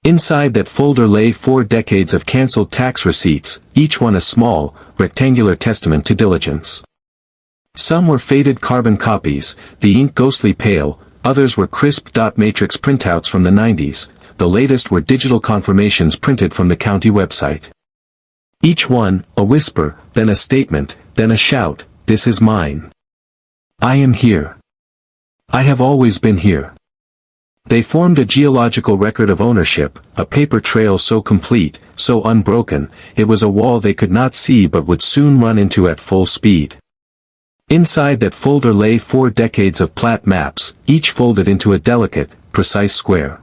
Inside that folder lay 4 decades of cancelled tax receipts, each one a small, rectangular testament to diligence. Some were faded carbon copies, the ink ghostly pale, others were crisp dot matrix printouts from the 90s, the latest were digital confirmations printed from the county website. Each one, a whisper, then a statement, then a shout, "This is mine. I am here. I have always been here." They formed a geological record of ownership, a paper trail so complete, so unbroken, it was a wall they could not see but would soon run into at full speed. Inside that folder lay 4 decades of plat maps, each folded into a delicate, precise square.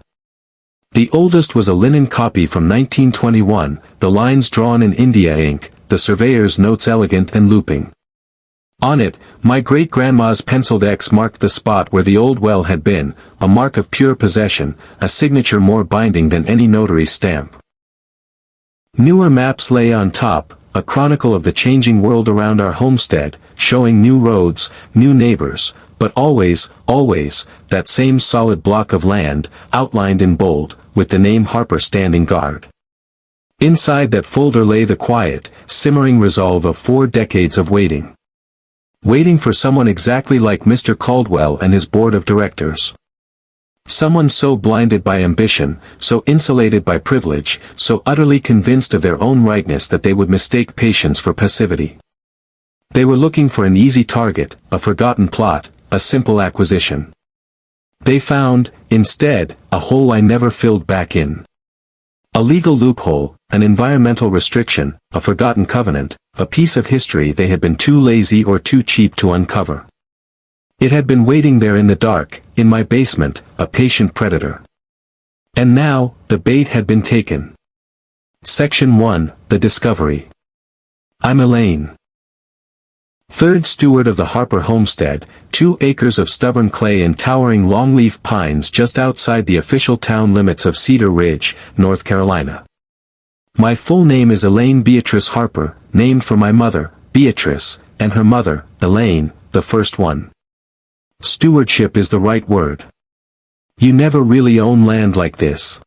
The oldest was a linen copy from 1921, the lines drawn in India ink, the surveyor's notes elegant and looping. On it, my great-grandma's penciled X marked the spot where the old well had been, a mark of pure possession, a signature more binding than any notary's stamp. Newer maps lay on top, a chronicle of the changing world around our homestead, showing new roads, new neighbors, but always, always, that same solid block of land, outlined in bold, with the name Harper standing guard. Inside that folder lay the quiet, simmering resolve of 4 decades of waiting. Waiting for someone exactly like Mr. Caldwell and his board of directors. Someone so blinded by ambition, so insulated by privilege, so utterly convinced of their own rightness that they would mistake patience for passivity. They were looking for an easy target, a forgotten plot, a simple acquisition. They found, instead, a hole I never filled back in. A legal loophole, an environmental restriction, a forgotten covenant, a piece of history they had been too lazy or too cheap to uncover. It had been waiting there in the dark, in my basement, a patient predator. And now, the bait had been taken. Section 1, The Discovery. I'm Elaine. Third steward of the Harper homestead, 2 acres of stubborn clay and towering longleaf pines just outside the official town limits of Cedar Ridge, North Carolina. My full name is Elaine Beatrice Harper, named for my mother, Beatrice, and her mother, Elaine, the first one. Stewardship is the right word. You never really own land like this.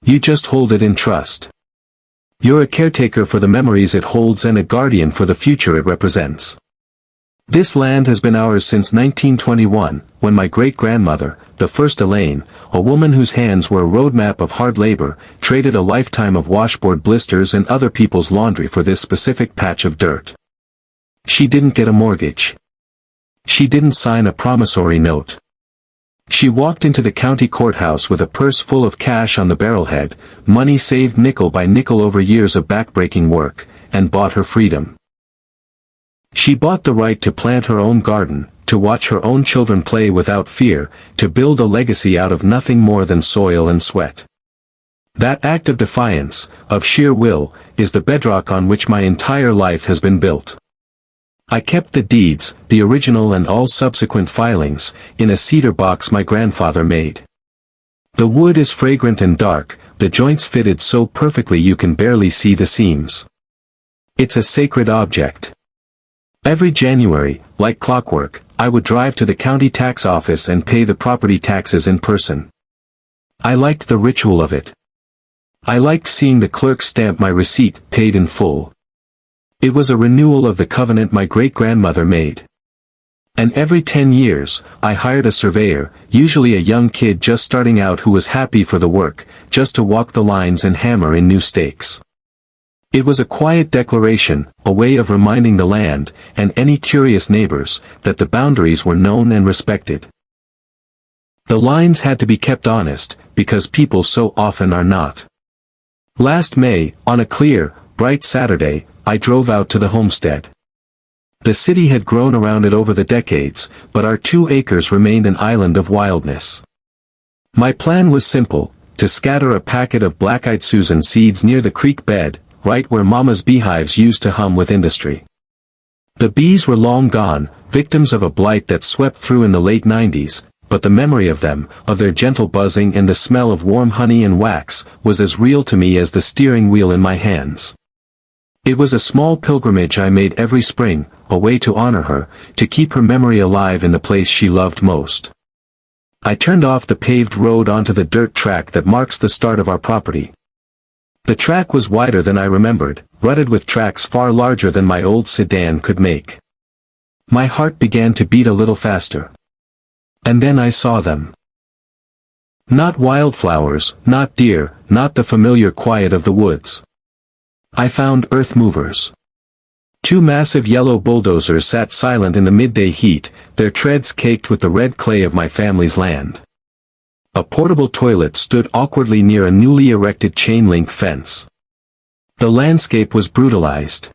You just hold it in trust. You're a caretaker for the memories it holds and a guardian for the future it represents. This land has been ours since 1921, when my great-grandmother, the first Elaine, a woman whose hands were a roadmap of hard labor, traded a lifetime of washboard blisters and other people's laundry for this specific patch of dirt. She didn't get a mortgage. She didn't sign a promissory note. She walked into the county courthouse with a purse full of cash on the barrelhead, money saved nickel by nickel over years of backbreaking work, and bought her freedom. She bought the right to plant her own garden, to watch her own children play without fear, to build a legacy out of nothing more than soil and sweat. That act of defiance, of sheer will, is the bedrock on which my entire life has been built. I kept the deeds, the original and all subsequent filings, in a cedar box my grandfather made. The wood is fragrant and dark, the joints fitted so perfectly you can barely see the seams. It's a sacred object. Every January, like clockwork, I would drive to the county tax office and pay the property taxes in person. I liked the ritual of it. I liked seeing the clerk stamp my receipt, paid in full. It was a renewal of the covenant my great-grandmother made. And every 10 years, I hired a surveyor, usually a young kid just starting out who was happy for the work, just to walk the lines and hammer in new stakes. It was a quiet declaration, a way of reminding the land, and any curious neighbors, that the boundaries were known and respected. The lines had to be kept honest, because people so often are not. Last May, on a clear, bright Saturday, I drove out to the homestead. The city had grown around it over the decades, but our 2 acres remained an island of wildness. My plan was simple, to scatter a packet of black-eyed Susan seeds near the creek bed, right where Mama's beehives used to hum with industry. The bees were long gone, victims of a blight that swept through in the late 90s, but the memory of them, of their gentle buzzing and the smell of warm honey and wax, was as real to me as the steering wheel in my hands. It was a small pilgrimage I made every spring, a way to honor her, to keep her memory alive in the place she loved most. I turned off the paved road onto the dirt track that marks the start of our property. The track was wider than I remembered, rutted with tracks far larger than my old sedan could make. My heart began to beat a little faster. And then I saw them. Not wildflowers, not deer, not the familiar quiet of the woods. I found earth movers. Two massive yellow bulldozers sat silent in the midday heat, their treads caked with the red clay of my family's land. A portable toilet stood awkwardly near a newly erected chain-link fence. The landscape was brutalized.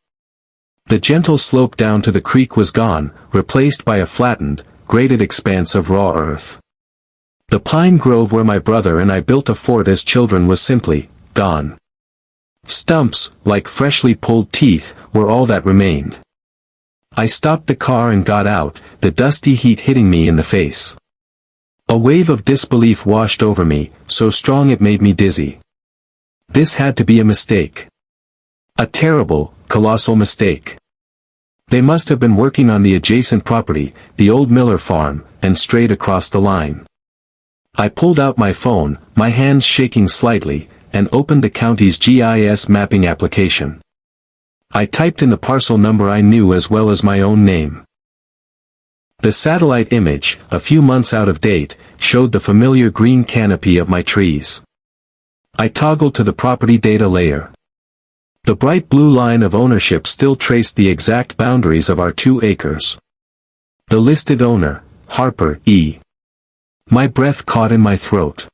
The gentle slope down to the creek was gone, replaced by a flattened, graded expanse of raw earth. The pine grove where my brother and I built a fort as children was simply gone. Stumps, like freshly pulled teeth, were all that remained. I stopped the car and got out, the dusty heat hitting me in the face. A wave of disbelief washed over me, so strong it made me dizzy. This had to be a mistake. A terrible, colossal mistake. They must have been working on the adjacent property, the old Miller farm, and strayed across the line. I pulled out my phone, my hands shaking slightly, and opened the county's GIS mapping application. I typed in the parcel number I knew as well as my own name. The satellite image, a few months out of date, showed the familiar green canopy of my trees. I toggled to the property data layer. The bright blue line of ownership still traced the exact boundaries of our 2 acres. The listed owner, Harper E. My breath caught in my throat.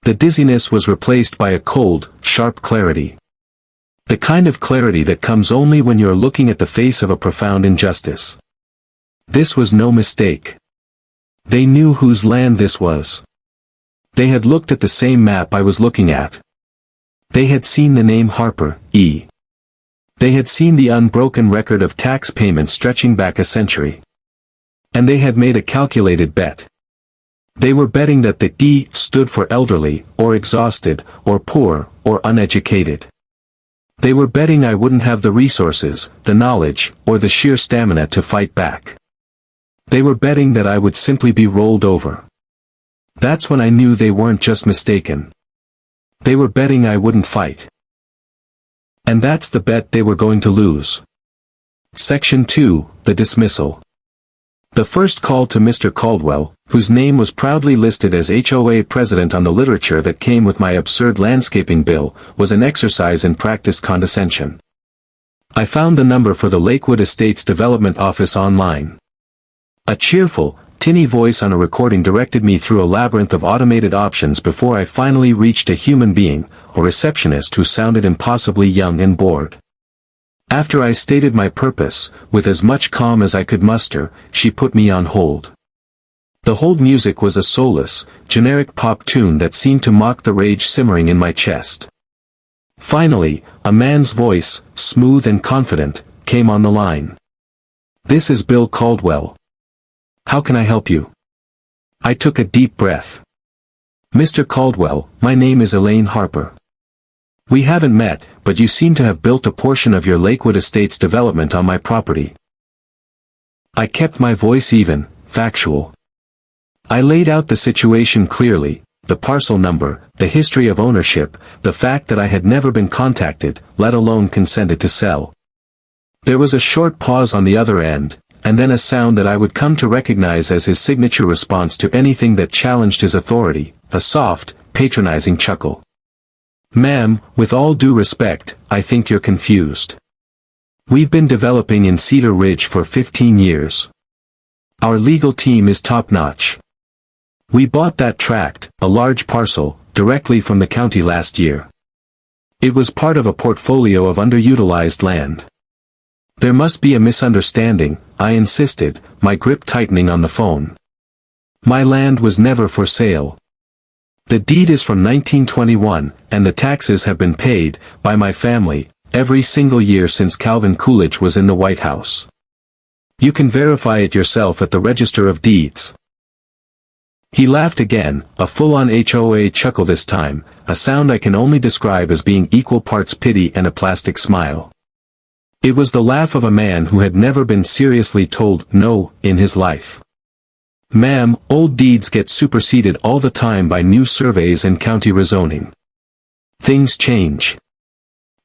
The dizziness was replaced by a cold, sharp clarity. The kind of clarity that comes only when you're looking at the face of a profound injustice. This was no mistake. They knew whose land this was. They had looked at the same map I was looking at. They had seen the name Harper E. They had seen the unbroken record of tax payments stretching back a century. And they had made a calculated bet. They were betting that the E stood for elderly, or exhausted, or poor, or uneducated. They were betting I wouldn't have the resources, the knowledge, or the sheer stamina to fight back. They were betting that I would simply be rolled over. That's when I knew they weren't just mistaken. They were betting I wouldn't fight. And that's the bet they were going to lose. Section 2, the dismissal. The first call to Mr. Caldwell, whose name was proudly listed as HOA president on the literature that came with my absurd landscaping bill, was an exercise in practiced condescension. I found the number for the Lakewood Estates Development Office online. A cheerful, tinny voice on a recording directed me through a labyrinth of automated options before I finally reached a human being, a receptionist who sounded impossibly young and bored. After I stated my purpose, with as much calm as I could muster, she put me on hold. The hold music was a soulless, generic pop tune that seemed to mock the rage simmering in my chest. Finally, a man's voice, smooth and confident, came on the line. "This is Bill Caldwell. How can I help you?" I took a deep breath. "Mr. Caldwell, my name is Elaine Harper. We haven't met, but you seem to have built a portion of your Lakewood Estates development on my property." I kept my voice even, factual. I laid out the situation clearly, the parcel number, the history of ownership, the fact that I had never been contacted, let alone consented to sell. There was a short pause on the other end, and then a sound that I would come to recognize as his signature response to anything that challenged his authority, a soft, patronizing chuckle. "Ma'am, with all due respect, I think you're confused. We've been developing in Cedar Ridge for 15 years. Our legal team is top-notch. We bought that tract, a large parcel, directly from the county last year. It was part of a portfolio of underutilized land. There must be a misunderstanding," I insisted, my grip tightening on the phone. "My land was never for sale. The deed is from 1921, and the taxes have been paid, by my family, every single year since Calvin Coolidge was in the White House. You can verify it yourself at the Register of Deeds." He laughed again, a full-on HOA chuckle this time, a sound I can only describe as being equal parts pity and a plastic smile. It was the laugh of a man who had never been seriously told no in his life. Ma'am, old deeds get superseded all the time by new surveys and county rezoning. Things change.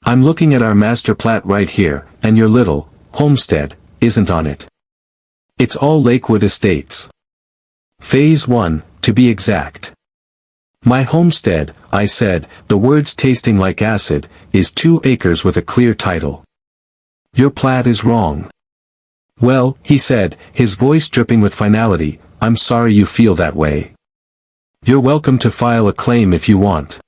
I'm looking at our master plat right here, and your little homestead isn't on it. It's all Lakewood Estates. Phase 1, to be exact. My homestead, I said, the words tasting like acid, is 2 acres with a clear title. Your plat is wrong. Well, he said, his voice dripping with finality, I'm sorry you feel that way. You're welcome to file a claim if you want.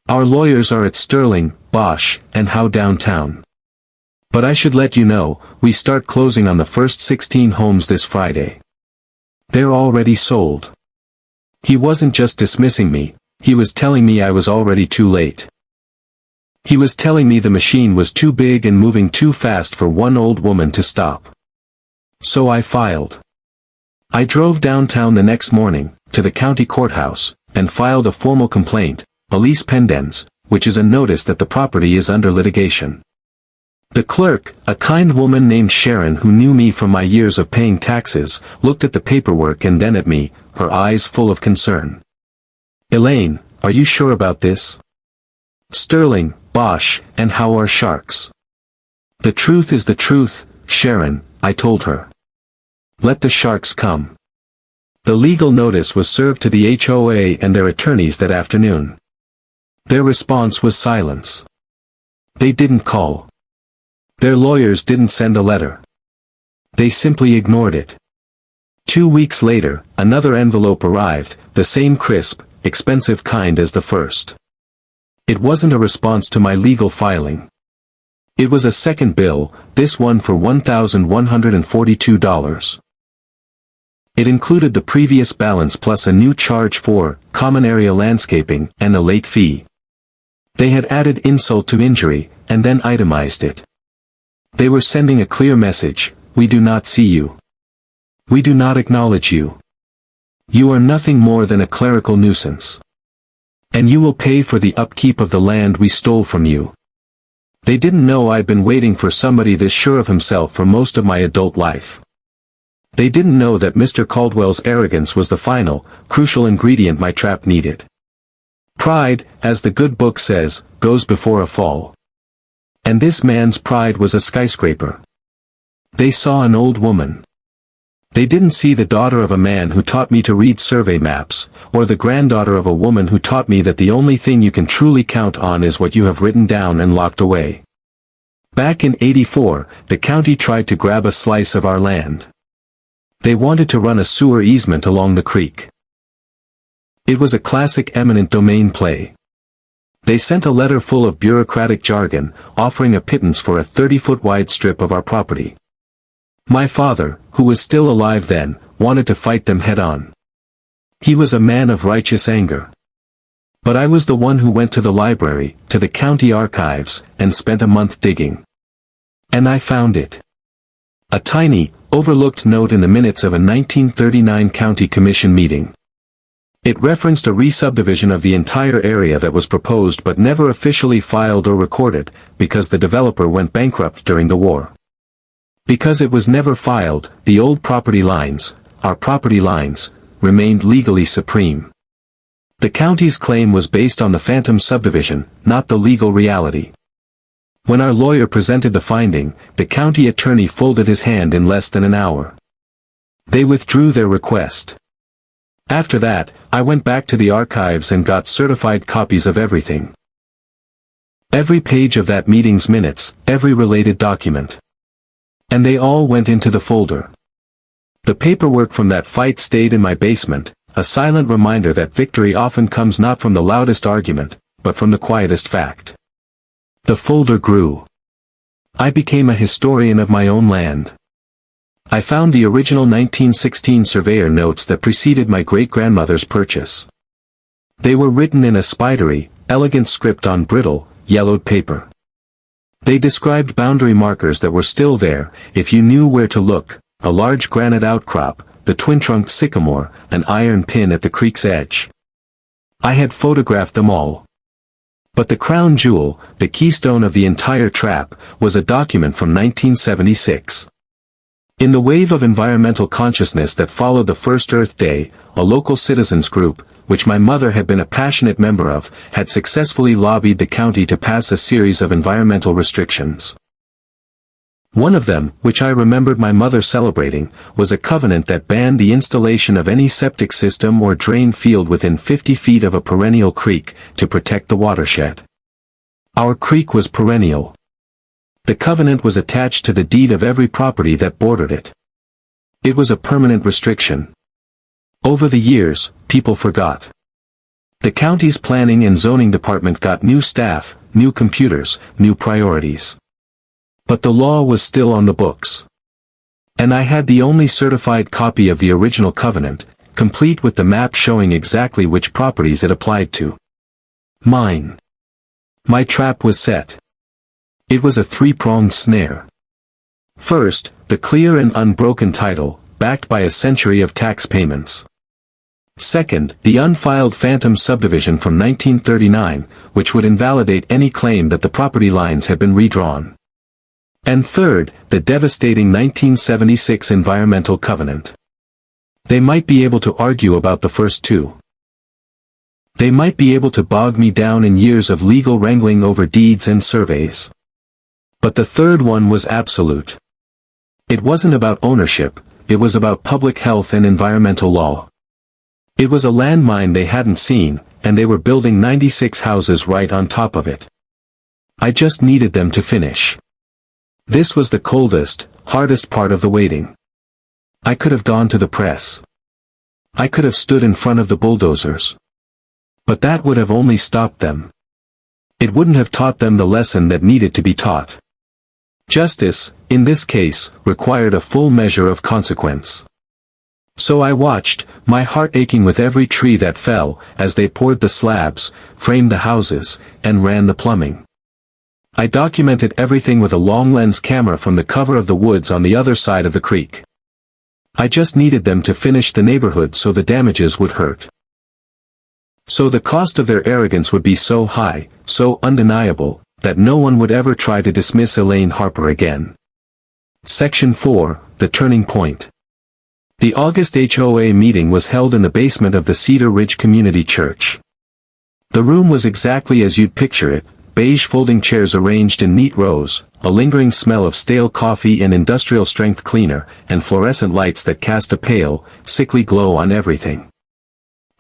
Our lawyers are at Sterling, Bosch, and Howe downtown. But I should let you know, we start closing on the first 16 homes this Friday. They're already sold. He wasn't just dismissing me, he was telling me I was already too late. He was telling me the machine was too big and moving too fast for one old woman to stop. So I filed. I drove downtown the next morning, to the county courthouse, and filed a formal complaint, a lease pendens, which is a notice that the property is under litigation. The clerk, a kind woman named Sharon who knew me from my years of paying taxes, looked at the paperwork and then at me, her eyes full of concern. Elaine, are you sure about this? Sterling, Bosch, and Howe are sharks. The truth is the truth, Sharon, I told her. Let the sharks come. The legal notice was served to the HOA and their attorneys that afternoon. Their response was silence. They didn't call. Their lawyers didn't send a letter. They simply ignored it. 2 weeks later, another envelope arrived, the same crisp, expensive kind as the first. It wasn't a response to my legal filing. It was a second bill, this one for $1,142. It included the previous balance plus a new charge for common area landscaping and a late fee. They had added insult to injury, and then itemized it. They were sending a clear message, we do not see you. We do not acknowledge you. You are nothing more than a clerical nuisance. And you will pay for the upkeep of the land we stole from you. They didn't know I'd been waiting for somebody this sure of himself for most of my adult life. They didn't know that Mr. Caldwell's arrogance was the final, crucial ingredient my trap needed. Pride, as the good book says, goes before a fall. And this man's pride was a skyscraper. They saw an old woman. They didn't see the daughter of a man who taught me to read survey maps, or the granddaughter of a woman who taught me that the only thing you can truly count on is what you have written down and locked away. Back in '84, the county tried to grab a slice of our land. They wanted to run a sewer easement along the creek. It was a classic eminent domain play. They sent a letter full of bureaucratic jargon, offering a pittance for a 30-foot wide strip of our property. My father, who was still alive then, wanted to fight them head-on. He was a man of righteous anger. But I was the one who went to the library, to the county archives, and spent a month digging. And I found it. A tiny, overlooked note in the minutes of a 1939 county commission meeting. It referenced a re-subdivision of the entire area that was proposed but never officially filed or recorded, because the developer went bankrupt during the war. Because it was never filed, the old property lines, our property lines, remained legally supreme. The county's claim was based on the phantom subdivision, not the legal reality. When our lawyer presented the finding, the county attorney folded his hand in less than an hour. They withdrew their request. After that, I went back to the archives and got certified copies of everything. Every page of that meeting's minutes, every related document. And they all went into the folder. The paperwork from that fight stayed in my basement, a silent reminder that victory often comes not from the loudest argument, but from the quietest fact. The folder grew. I became a historian of my own land. I found the original 1916 surveyor notes that preceded my great-grandmother's purchase. They were written in a spidery, elegant script on brittle, yellowed paper. They described boundary markers that were still there, if you knew where to look, a large granite outcrop, the twin-trunked sycamore, an iron pin at the creek's edge. I had photographed them all. But the crown jewel, the keystone of the entire trap, was a document from 1976. In the wave of environmental consciousness that followed the first Earth Day, a local citizens group, which my mother had been a passionate member of, had successfully lobbied the county to pass a series of environmental restrictions. One of them, which I remembered my mother celebrating, was a covenant that banned the installation of any septic system or drain field within 50 feet of a perennial creek, to protect the watershed. Our creek was perennial. The covenant was attached to the deed of every property that bordered it. It was a permanent restriction. Over the years, people forgot. The county's planning and zoning department got new staff, new computers, new priorities. But the law was still on the books. And I had the only certified copy of the original covenant, complete with the map showing exactly which properties it applied to. Mine. My trap was set. It was a three-pronged snare. First, the clear and unbroken title, backed by a century of tax payments. Second, the unfiled phantom subdivision from 1939, which would invalidate any claim that the property lines had been redrawn. And third, the devastating 1976 environmental covenant. They might be able to argue about the first two. They might be able to bog me down in years of legal wrangling over deeds and surveys. But the third one was absolute. It wasn't about ownership, it was about public health and environmental law. It was a landmine they hadn't seen, and they were building 96 houses right on top of it. I just needed them to finish. This was the coldest, hardest part of the waiting. I could have gone to the press. I could have stood in front of the bulldozers. But that would have only stopped them. It wouldn't have taught them the lesson that needed to be taught. Justice, in this case, required a full measure of consequence. So I watched, my heart aching with every tree that fell, as they poured the slabs, framed the houses, and ran the plumbing. I documented everything with a long lens camera from the cover of the woods on the other side of the creek. I just needed them to finish the neighborhood so the damages would hurt. So the cost of their arrogance would be so high, so undeniable, that no one would ever try to dismiss Elaine Harper again. Section 4, The Turning Point. The August HOA meeting was held in the basement of the Cedar Ridge Community Church. The room was exactly as you'd picture it, beige folding chairs arranged in neat rows, a lingering smell of stale coffee and industrial-strength cleaner, and fluorescent lights that cast a pale, sickly glow on everything.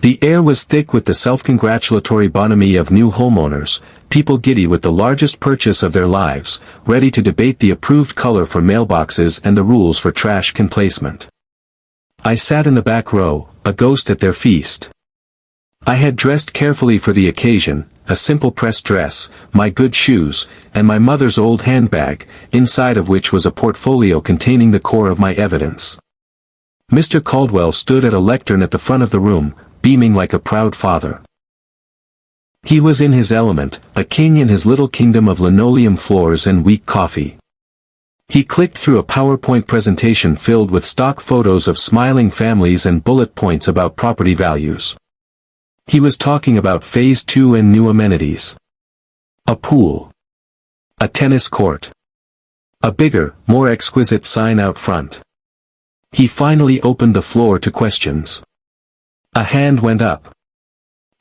The air was thick with the self-congratulatory bonhomie of new homeowners, people giddy with the largest purchase of their lives, ready to debate the approved color for mailboxes and the rules for trash can placement. I sat in the back row, a ghost at their feast. I had dressed carefully for the occasion, a simple pressed dress, my good shoes, and my mother's old handbag, inside of which was a portfolio containing the core of my evidence. Mr. Caldwell stood at a lectern at the front of the room, beaming like a proud father. He was in his element, a king in his little kingdom of linoleum floors and weak coffee. He clicked through a PowerPoint presentation filled with stock photos of smiling families and bullet points about property values. He was talking about Phase 2 and new amenities. A pool. A tennis court. A bigger, more exquisite sign out front. He finally opened the floor to questions. A hand went up.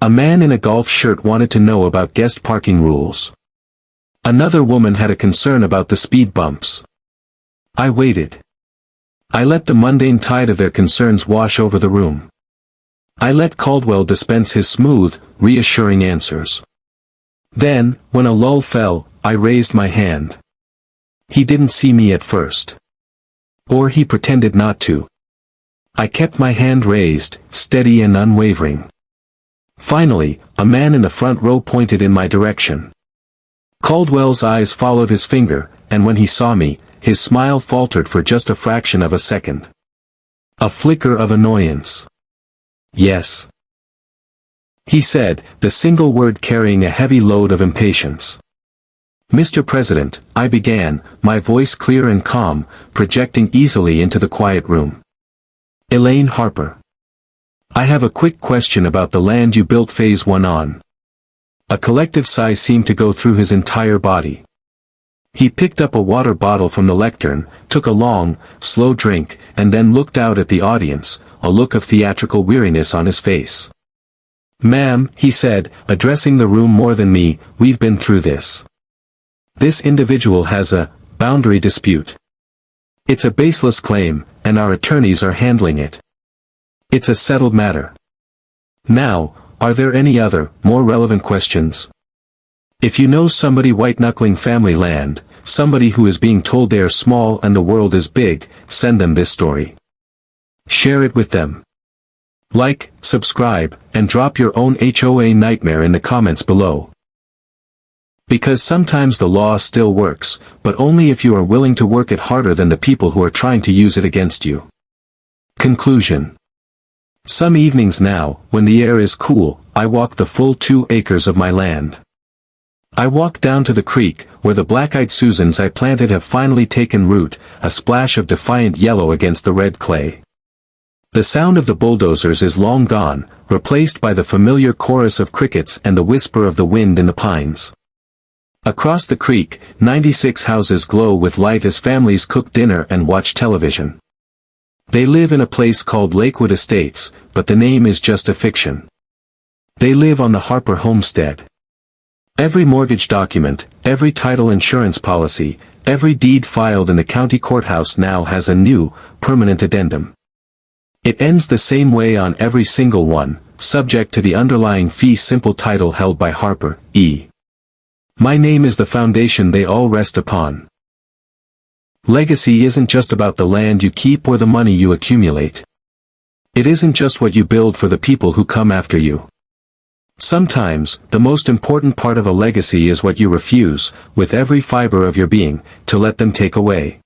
A man in a golf shirt wanted to know about guest parking rules. Another woman had a concern about the speed bumps. I waited. I let the mundane tide of their concerns wash over the room. I let Caldwell dispense his smooth, reassuring answers. Then, when a lull fell, I raised my hand. He didn't see me at first. Or he pretended not to. I kept my hand raised, steady and unwavering. Finally, a man in the front row pointed in my direction. Caldwell's eyes followed his finger, and when he saw me, his smile faltered for just a fraction of a second. A flicker of annoyance. Yes. He said, the single word carrying a heavy load of impatience. Mr. President, I began, my voice clear and calm, projecting easily into the quiet room. Elaine Harper. I have a quick question about the land you built Phase 1 on. A collective sigh seemed to go through his entire body. He picked up a water bottle from the lectern, took a long, slow drink, and then looked out at the audience, a look of theatrical weariness on his face. "Ma'am," he said, addressing the room more than me, "we've been through this. This individual has a boundary dispute. It's a baseless claim, and our attorneys are handling it. It's a settled matter. Now, are there any other, more relevant questions? If you know somebody white-knuckling family land, somebody who is being told they are small and the world is big, send them this story. Share it with them. Like, subscribe, and drop your own HOA nightmare in the comments below. Because sometimes the law still works, but only if you are willing to work it harder than the people who are trying to use it against you. Conclusion. Some evenings now, when the air is cool, I walk the full 2 acres of my land. I walk down to the creek, where the black-eyed Susans I planted have finally taken root, a splash of defiant yellow against the red clay. The sound of the bulldozers is long gone, replaced by the familiar chorus of crickets and the whisper of the wind in the pines. Across the creek, 96 houses glow with light as families cook dinner and watch television. They live in a place called Lakewood Estates, but the name is just a fiction. They live on the Harper homestead. Every mortgage document, every title insurance policy, every deed filed in the county courthouse now has a new, permanent addendum. It ends the same way on every single one, subject to the underlying fee simple title held by Harper, E. My name is the foundation they all rest upon. Legacy isn't just about the land you keep or the money you accumulate. It isn't just what you build for the people who come after you. Sometimes, the most important part of a legacy is what you refuse, with every fiber of your being, to let them take away.